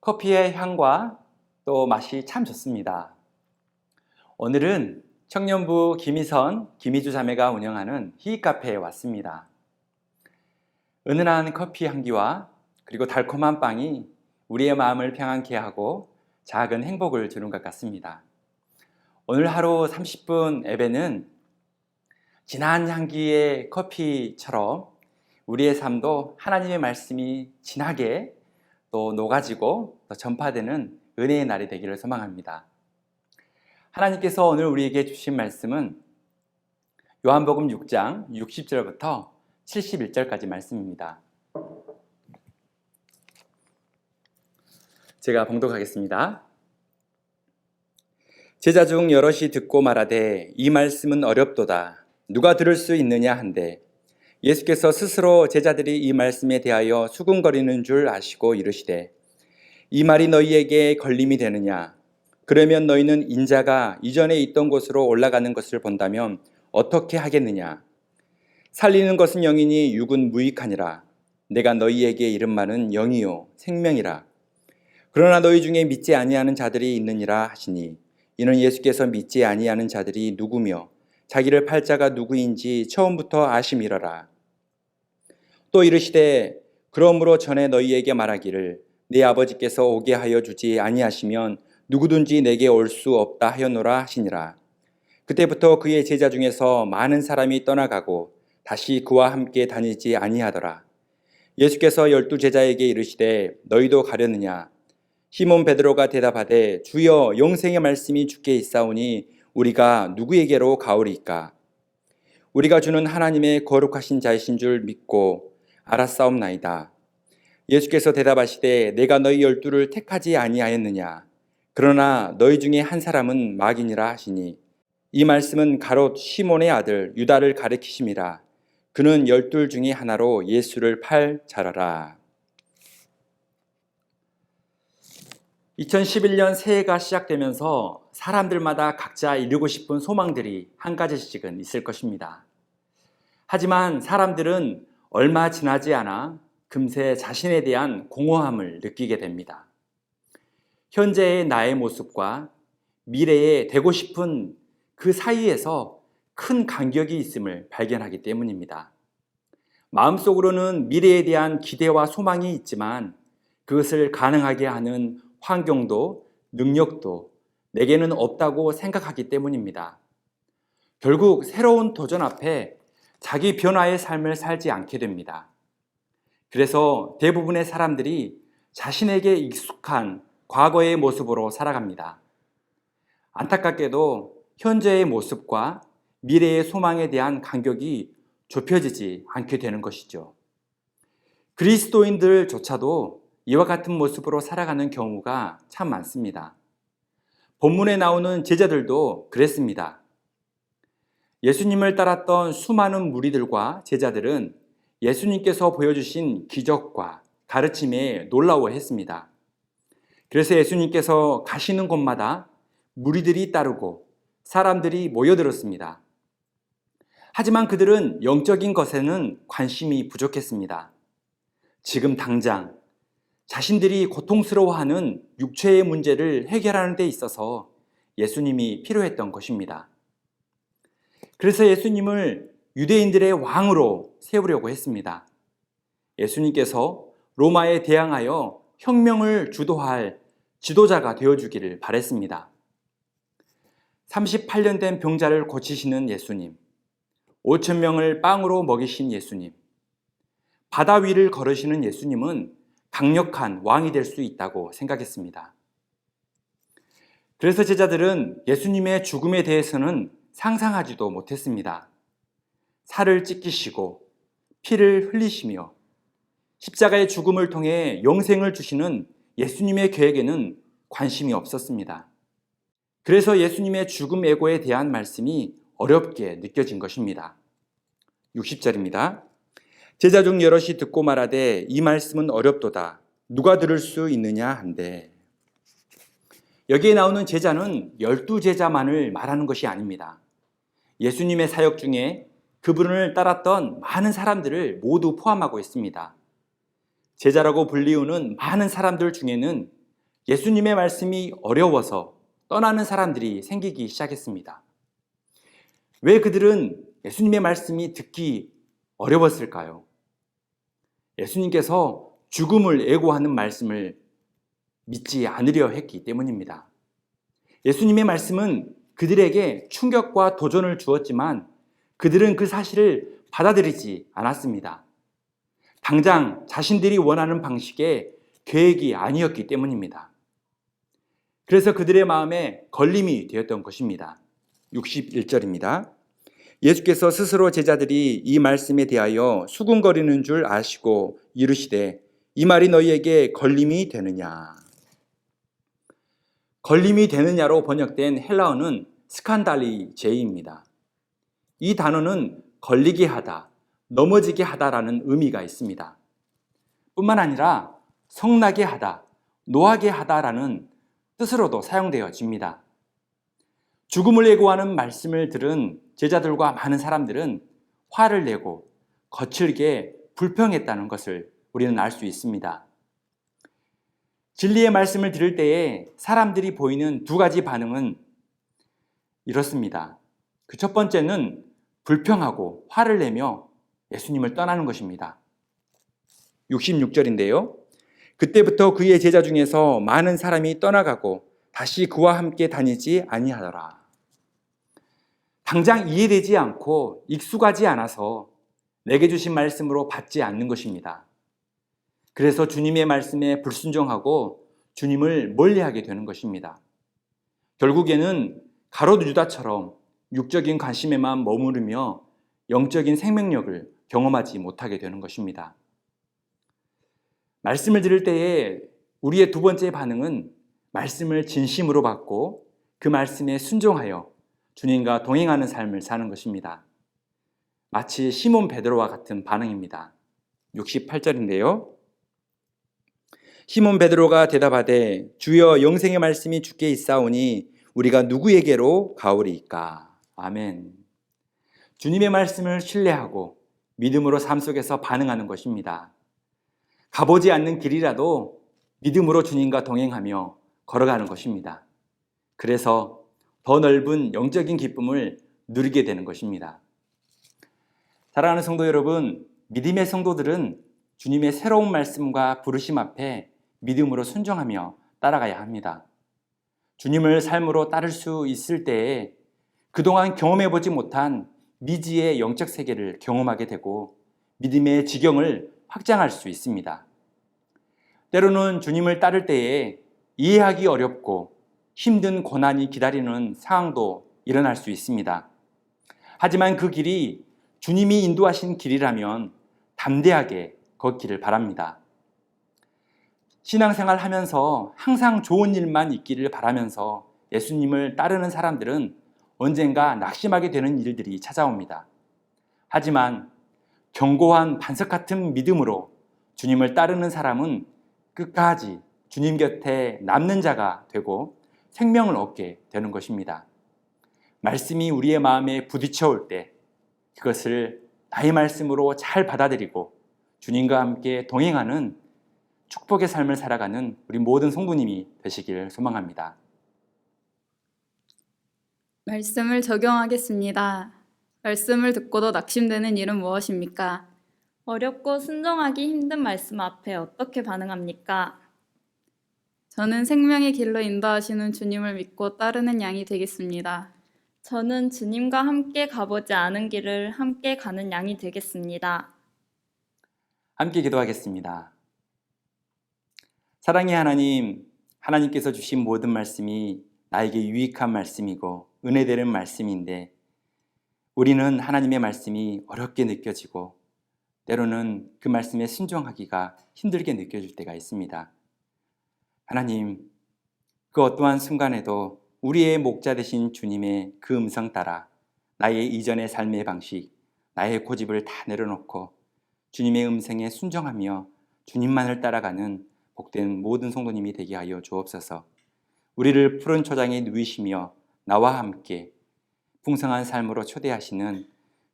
커피의 향과 또 맛이 참 좋습니다. 오늘은 청년부 김희선, 김희주 자매가 운영하는 히카페에 왔습니다. 은은한 커피 향기와 그리고 달콤한 빵이 우리의 마음을 평안케 하고 작은 행복을 주는 것 같습니다. 오늘 하루 30분 예배는 진한 향기의 커피처럼 우리의 삶도 하나님의 말씀이 진하게 또 녹아지고 또 전파되는 은혜의 날이 되기를 소망합니다. 하나님께서 오늘 우리에게 주신 말씀은 요한복음 6장 60절부터 71절까지 말씀입니다. 제가 봉독하겠습니다. 제자 중 여럿이 듣고 말하되 이 말씀은 어렵도다. 누가 들을 수 있느냐 한데 예수께서 스스로 제자들이 이 말씀에 대하여 수군거리는 줄 아시고 이르시되 이 말이 너희에게 걸림이 되느냐? 그러면 너희는 인자가 이전에 있던 곳으로 올라가는 것을 본다면 어떻게 하겠느냐? 살리는 것은 영이니 육은 무익하니라. 내가 너희에게 이른 말은 영이요 생명이라. 그러나 너희 중에 믿지 아니하는 자들이 있느니라 하시니 이는 예수께서 믿지 아니하는 자들이 누구며 자기를 팔 자가 누구인지 처음부터 아심이러라. 또 이르시되 그러므로 전에 너희에게 말하기를 내 아버지께서 오게 하여 주지 아니하시면 누구든지 내게 올 수 없다 하였노라 하시니라. 그때부터 그의 제자 중에서 많은 사람이 떠나가고 다시 그와 함께 다니지 아니하더라. 예수께서 12 제자에게 이르시되 너희도 가려느냐? 시몬 베드로가 대답하되 주여 영생의 말씀이 주께 있사오니 우리가 누구에게로 가오리이까? 우리가 주는 하나님의 거룩하신 자이신 줄 믿고 알았사옵나이다. 예수께서 대답하시되 내가 너희 12를 택하지 아니하였느냐? 그러나 너희 중에 한 사람은 마귀니라 하시니 이 말씀은 가롯 시몬의 아들 유다를 가리키심이라. 그는 12 중에 하나로 예수를 팔 자라라. 2011년 새해가 시작되면서 사람들마다 각자 이루고 싶은 소망들이 한 가지씩은 있을 것입니다. 하지만 사람들은 얼마 지나지 않아 금세 자신에 대한 공허함을 느끼게 됩니다. 현재의 나의 모습과 미래에 되고 싶은 그 사이에서 큰 간격이 있음을 발견하기 때문입니다. 마음속으로는 미래에 대한 기대와 소망이 있지만 그것을 가능하게 하는 환경도 능력도 내게는 없다고 생각하기 때문입니다. 결국 새로운 도전 앞에 자기 변화의 삶을 살지 않게 됩니다. 그래서 대부분의 사람들이 자신에게 익숙한 과거의 모습으로 살아갑니다. 안타깝게도 현재의 모습과 미래의 소망에 대한 간격이 좁혀지지 않게 되는 것이죠. 그리스도인들조차도 이와 같은 모습으로 살아가는 경우가 참 많습니다. 본문에 나오는 제자들도 그랬습니다. 예수님을 따랐던 수많은 무리들과 제자들은 예수님께서 보여주신 기적과 가르침에 놀라워했습니다. 그래서 예수님께서 가시는 곳마다 무리들이 따르고 사람들이 모여들었습니다. 하지만 그들은 영적인 것에는 관심이 부족했습니다. 지금 당장 자신들이 고통스러워하는 육체의 문제를 해결하는 데 있어서 예수님이 필요했던 것입니다. 그래서 예수님을 유대인들의 왕으로 세우려고 했습니다. 예수님께서 로마에 대항하여 혁명을 주도할 지도자가 되어주기를 바랬습니다. 38년 된 병자를 고치시는 예수님, 5천 명을 빵으로 먹이신 예수님, 바다 위를 걸으시는 예수님은 강력한 왕이 될 수 있다고 생각했습니다. 그래서 제자들은 예수님의 죽음에 대해서는 상상하지도 못했습니다. 살을 찢기시고 피를 흘리시며 십자가의 죽음을 통해 영생을 주시는 예수님의 계획에는 관심이 없었습니다. 그래서 예수님의 죽음 예고에 대한 말씀이 어렵게 느껴진 것입니다. 60절입니다. 제자 중 여럿이 듣고 말하되 이 말씀은 어렵도다. 누가 들을 수 있느냐 한데 여기에 나오는 제자는 12 제자만을 말하는 것이 아닙니다. 예수님의 사역 중에 그분을 따랐던 많은 사람들을 모두 포함하고 있습니다. 제자라고 불리우는 많은 사람들 중에는 예수님의 말씀이 어려워서 떠나는 사람들이 생기기 시작했습니다. 왜 그들은 예수님의 말씀이 듣기 어려웠을까요? 예수님께서 죽음을 예고하는 말씀을 믿지 않으려 했기 때문입니다. 예수님의 말씀은 그들에게 충격과 도전을 주었지만 그들은 그 사실을 받아들이지 않았습니다. 당장 자신들이 원하는 방식의 계획이 아니었기 때문입니다. 그래서 그들의 마음에 걸림이 되었던 것입니다. 61절입니다. 예수께서 스스로 제자들이 이 말씀에 대하여 수군거리는 줄 아시고 이르시되 이 말이 너희에게 걸림이 되느냐. 걸림이 되느냐로 번역된 헬라어는 스칸달리제이입니다. 이 단어는 걸리게 하다, 넘어지게 하다라는 의미가 있습니다. 뿐만 아니라 성나게 하다, 노하게 하다라는 뜻으로도 사용되어집니다. 죽음을 예고하는 말씀을 들은 제자들과 많은 사람들은 화를 내고 거칠게 불평했다는 것을 우리는 알 수 있습니다. 진리의 말씀을 들을 때에 사람들이 보이는 두 가지 반응은 이렇습니다. 그 첫 번째는 불평하고 화를 내며 예수님을 떠나는 것입니다. 66절인데요. 그때부터 그의 제자 중에서 많은 사람이 떠나가고 다시 그와 함께 다니지 아니하더라. 당장 이해되지 않고 익숙하지 않아서 내게 주신 말씀으로 받지 않는 것입니다. 그래서 주님의 말씀에 불순종하고 주님을 멀리하게 되는 것입니다. 결국에는 가롯 유다처럼 육적인 관심에만 머무르며 영적인 생명력을 경험하지 못하게 되는 것입니다. 말씀을 들을 때에 우리의 두 번째 반응은 말씀을 진심으로 받고 그 말씀에 순종하여 주님과 동행하는 삶을 사는 것입니다. 마치 시몬 베드로와 같은 반응입니다. 68절인데요. 시몬 베드로가 대답하되 주여 영생의 말씀이 주께 있사오니 우리가 누구에게로 가오리이까. 아멘. 주님의 말씀을 신뢰하고 믿음으로 삶 속에서 반응하는 것입니다. 가보지 않는 길이라도 믿음으로 주님과 동행하며 걸어가는 것입니다. 그래서 더 넓은 영적인 기쁨을 누리게 되는 것입니다. 사랑하는 성도 여러분, 믿음의 성도들은 주님의 새로운 말씀과 부르심 앞에 믿음으로 순종하며 따라가야 합니다. 주님을 삶으로 따를 수 있을 때에 그동안 경험해보지 못한 미지의 영적 세계를 경험하게 되고 믿음의 지경을 확장할 수 있습니다. 때로는 주님을 따를 때에 이해하기 어렵고 힘든 고난이 기다리는 상황도 일어날 수 있습니다. 하지만 그 길이 주님이 인도하신 길이라면 담대하게 걷기를 바랍니다. 신앙생활 하면서 항상 좋은 일만 있기를 바라면서 예수님을 따르는 사람들은 언젠가 낙심하게 되는 일들이 찾아옵니다. 하지만 견고한 반석 같은 믿음으로 주님을 따르는 사람은 끝까지 주님 곁에 남는 자가 되고 생명을 얻게 되는 것입니다. 말씀이 우리의 마음에 부딪혀 올 때 그것을 나의 말씀으로 잘 받아들이고 주님과 함께 동행하는 축복의 삶을 살아가는 우리 모든 성도님이 되시길 소망합니다. 말씀을 적용하겠습니다. 말씀을 듣고도 낙심되는 일은 무엇입니까? 어렵고 순종하기 힘든 말씀 앞에 어떻게 반응합니까? 저는 생명의 길로 인도하시는 주님을 믿고 따르는 양이 되겠습니다. 저는 주님과 함께 가보지 않은 길을 함께 가는 양이 되겠습니다. 함께 기도하겠습니다. 사랑의 하나님, 하나님께서 주신 모든 말씀이 나에게 유익한 말씀이고 은혜되는 말씀인데 우리는 하나님의 말씀이 어렵게 느껴지고 때로는 그 말씀에 순종하기가 힘들게 느껴질 때가 있습니다. 하나님, 그 어떠한 순간에도 우리의 목자 되신 주님의 그 음성 따라 나의 이전의 삶의 방식, 나의 고집을 다 내려놓고 주님의 음성에 순종하며 주님만을 따라가는 복된 모든 성도님이 되게 하여 주옵소서. 우리를 푸른 초장에 누이시며 나와 함께 풍성한 삶으로 초대하시는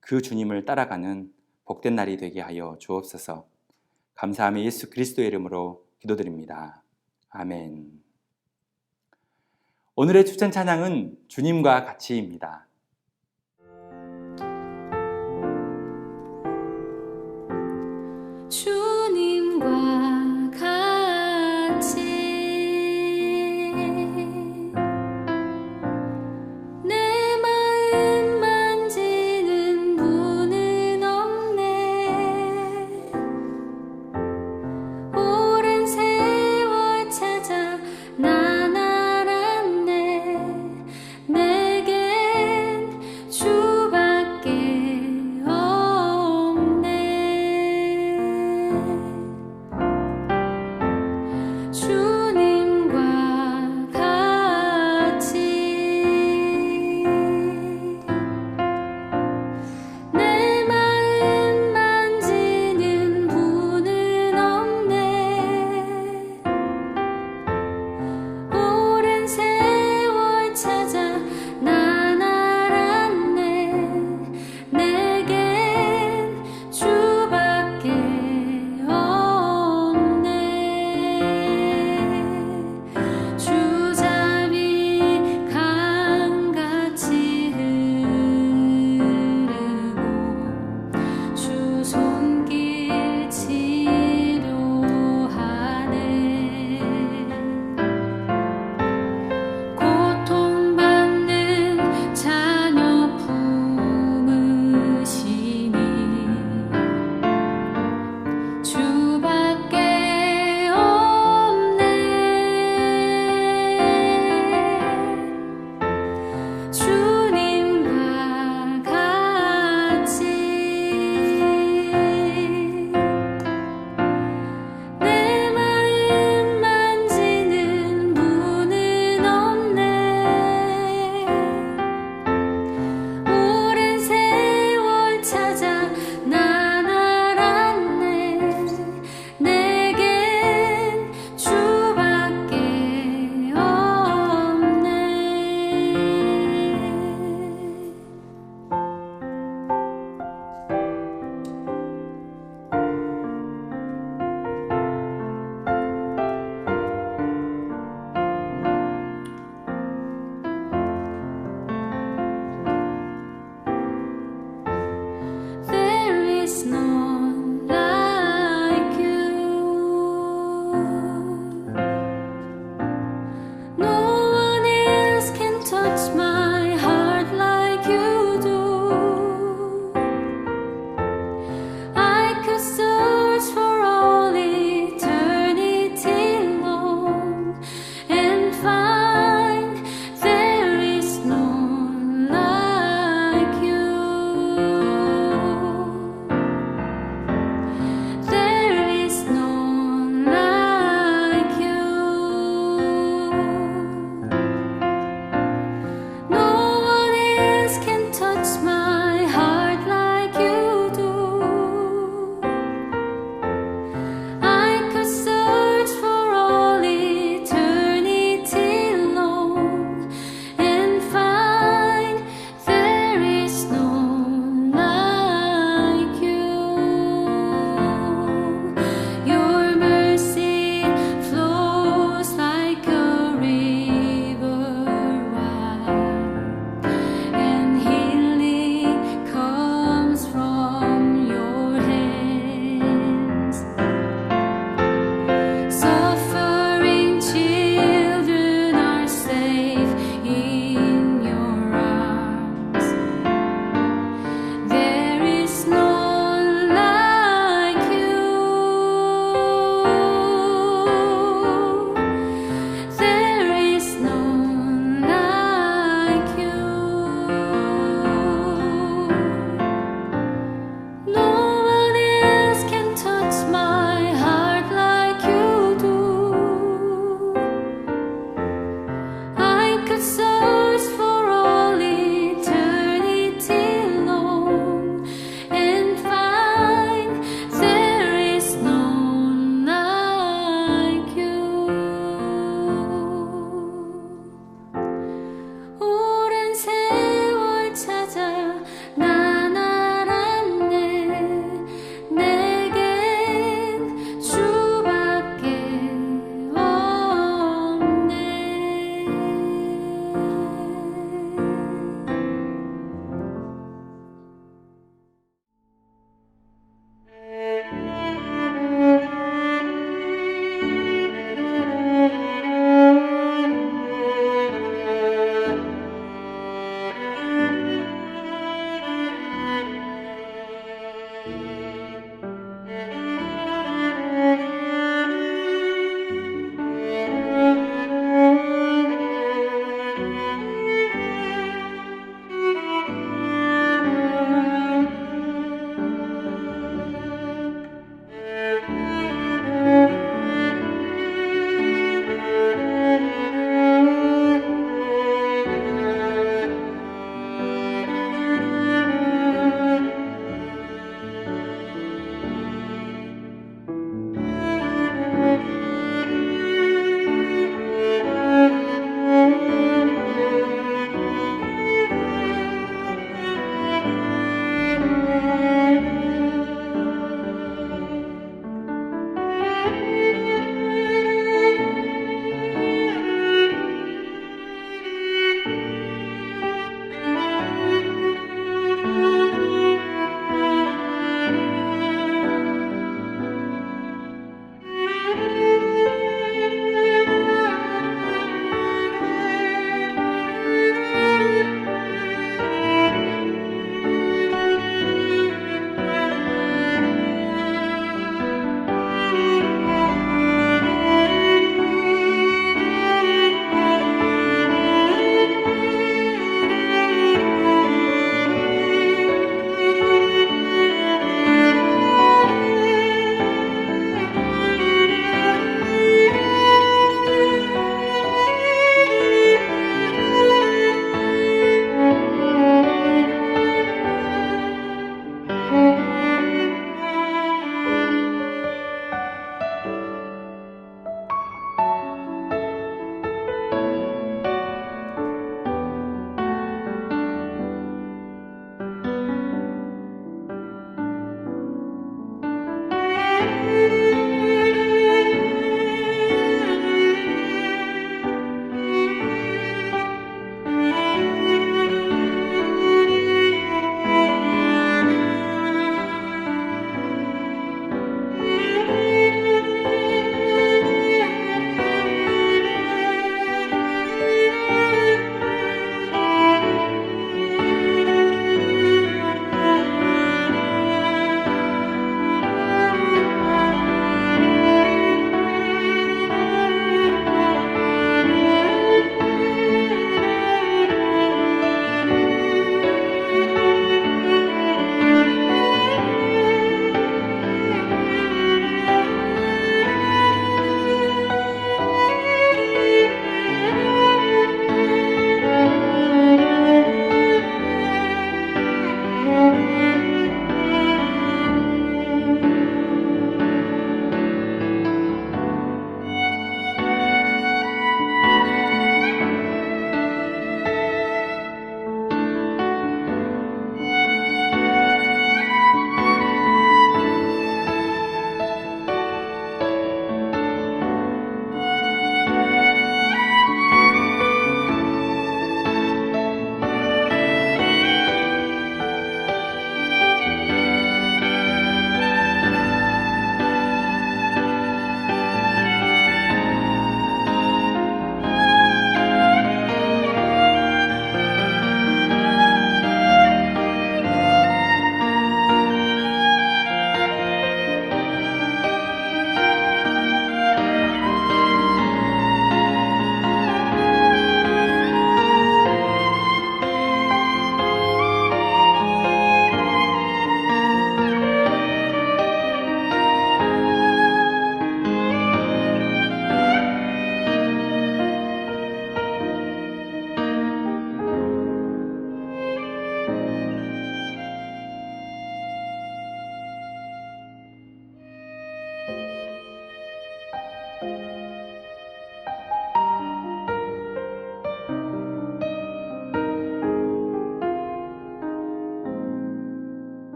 그 주님을 따라가는 복된 날이 되게 하여 주옵소서. 감사하며 예수 그리스도의 이름으로 기도드립니다. 아멘. 오늘의 추천 찬양은 주님과 같이입니다.